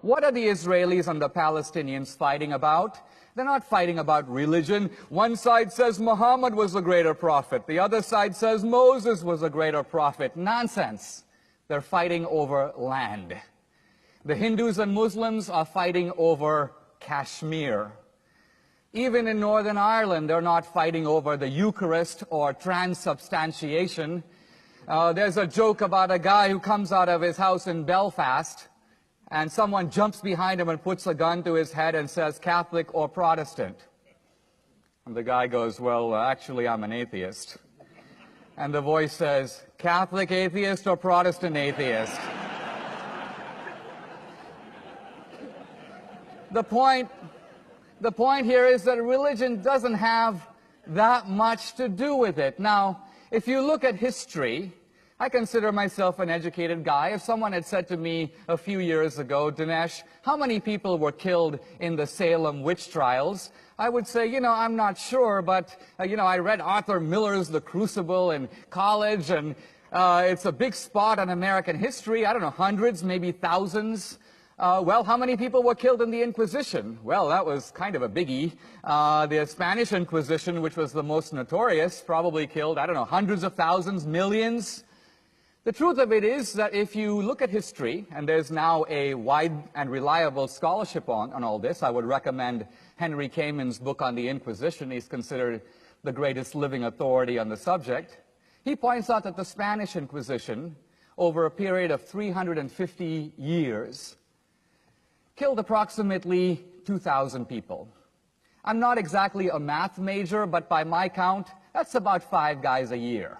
What are the Israelis and the Palestinians fighting about? They're not fighting about religion. One side says Muhammad was a greater prophet. The other side says Moses was a greater prophet. Nonsense. They're fighting over land. The Hindus and Muslims are fighting over Kashmir. Even in Northern Ireland, they're not fighting over the Eucharist or transubstantiation. There's a joke about a guy who comes out of his house in Belfast, and someone jumps behind him and puts a gun to his head and says, Catholic or Protestant? And the guy goes, well, actually, I'm an atheist. And the voice says, Catholic atheist or Protestant atheist? The point here is that religion doesn't have that much to do with it. Now, if you look at history, I consider myself an educated guy. If someone had said to me a few years ago, Dinesh, how many people were killed in the Salem witch trials? I would say, I'm not sure, but, I read Arthur Miller's The Crucible in college, and it's a big spot on American history. I don't know, hundreds, maybe thousands. Well, how many people were killed in the Inquisition? Well, that was kind of a biggie. The Spanish Inquisition, which was the most notorious, probably killed, I don't know, hundreds of thousands, millions. The truth of it is that if you look at history, and there's now a wide and reliable scholarship on all this, I would recommend Henry Kamen's book on the Inquisition. He's considered the greatest living authority on the subject. He points out that the Spanish Inquisition, over a period of 350 years, killed approximately 2,000 people. I'm not exactly a math major, but by my count, that's about 5 guys a year.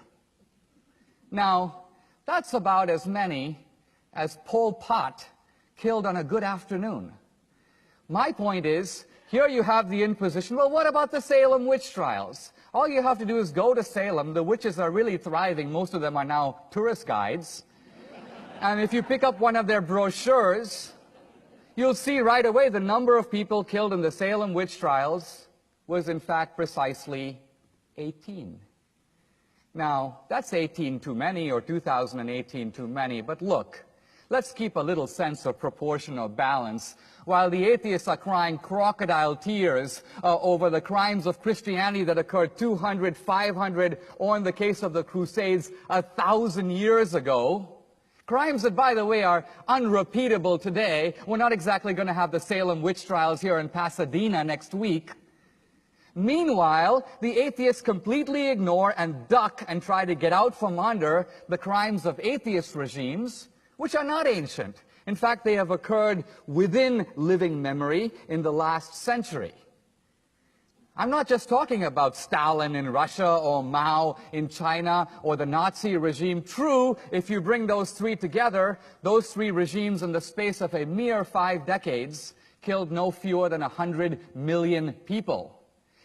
Now, that's about as many as Pol Pot killed on a good afternoon. My point is, here you have the Inquisition. Well, what about the Salem witch trials? All you have to do is go to Salem. The witches are really thriving. Most of them are now tourist guides. And if you pick up one of their brochures, you'll see right away the number of people killed in the Salem witch trials was in fact precisely 18. Now, that's 18 too many, or 2018 too many, but look, let's keep a little sense of proportional balance. While the atheists are crying crocodile tears over the crimes of Christianity that occurred 200, 500, or in the case of the Crusades, 1,000 years ago, crimes that, by the way, are unrepeatable today. We're not exactly going to have the Salem witch trials here in Pasadena next week. Meanwhile, the atheists completely ignore and duck and try to get out from under the crimes of atheist regimes, which are not ancient. In fact, they have occurred within living memory in the last century. I'm not just talking about Stalin in Russia or Mao in China or the Nazi regime. True, if you bring those three together, those three regimes in the space of a mere 5 decades killed no fewer than 100 million people.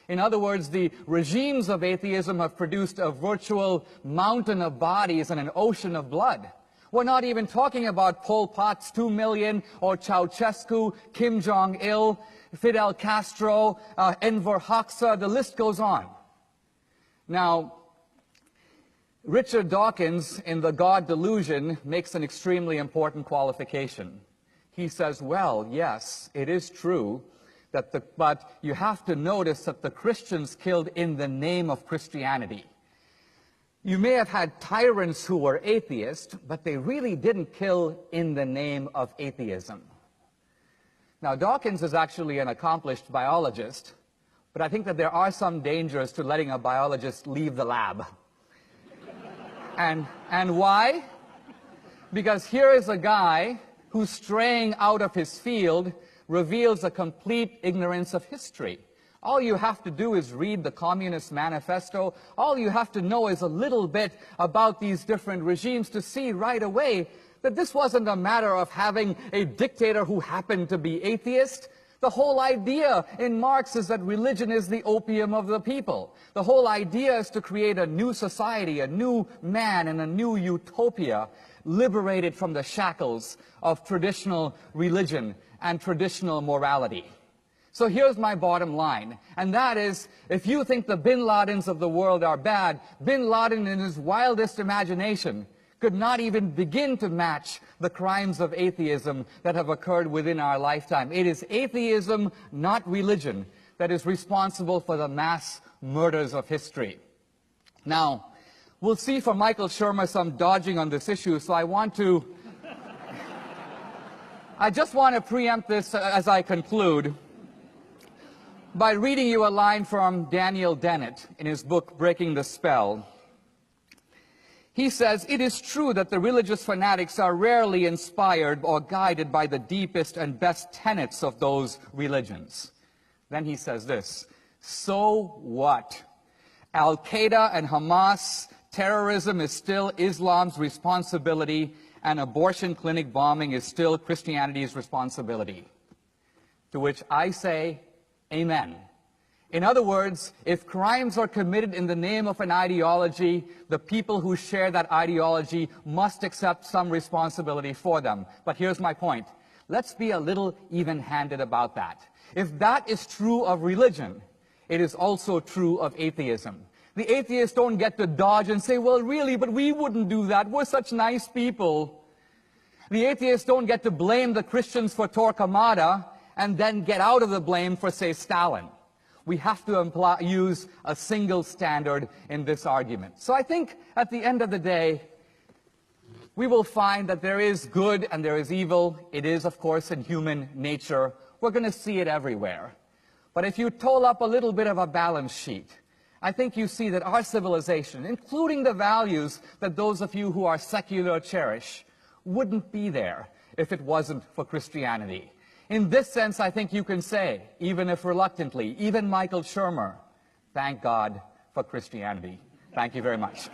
In other words, the regimes of atheism have produced a virtual mountain of bodies and an ocean of blood. We're not even talking about Pol Pot's 2 million, or Ceausescu, Kim Jong-il, Fidel Castro, Enver Hoxha, the list goes on. Now, Richard Dawkins in The God Delusion makes an extremely important qualification. He says, well, yes, it is true, but you have to notice that the Christians killed in the name of Christianity. You may have had tyrants who were atheists, but they really didn't kill in the name of atheism. Now, Dawkins is actually an accomplished biologist, but I think that there are some dangers to letting a biologist leave the lab. And why? Because here is a guy who's straying out of his field, reveals a complete ignorance of history. All you have to do is read the Communist Manifesto. All you have to know is a little bit about these different regimes to see right away that this wasn't a matter of having a dictator who happened to be atheist. The whole idea in Marx is that religion is the opium of the people. The whole idea is to create a new society, a new man, and a new utopia, liberated from the shackles of traditional religion and traditional morality. So here's my bottom line, and that is, if you think the Bin Ladens of the world are bad, Bin Laden in his wildest imagination could not even begin to match the crimes of atheism that have occurred within our lifetime. It is atheism, not religion, that is responsible for the mass murders of history. Now, we'll see from Michael Shermer some dodging on this issue, so I just want to preempt this as I conclude by reading you a line from Daniel Dennett in his book, Breaking the Spell. He says, "It is true that the religious fanatics are rarely inspired or guided by the deepest and best tenets of those religions." Then he says this, "So what? Al-Qaeda and Hamas, terrorism is still Islam's responsibility, and abortion clinic bombing is still Christianity's responsibility." To which I say, amen. In other words, if crimes are committed in the name of an ideology, the people who share that ideology must accept some responsibility for them. But here's my point. Let's be a little even-handed about that. If that is true of religion, it is also true of atheism. The atheists don't get to dodge and say, well, really, but we wouldn't do that. We're such nice people. The atheists don't get to blame the Christians for Torquemada and then get out of the blame for, say, Stalin. We have to use a single standard in this argument. So I think at the end of the day, we will find that there is good and there is evil. It is, of course, in human nature. We're going to see it everywhere. But if you toll up a little bit of a balance sheet, I think you see that our civilization, including the values that those of you who are secular cherish, wouldn't be there if it wasn't for Christianity. In this sense, I think you can say, even if reluctantly, even Michael Shermer, thank God for Christianity. Thank you very much.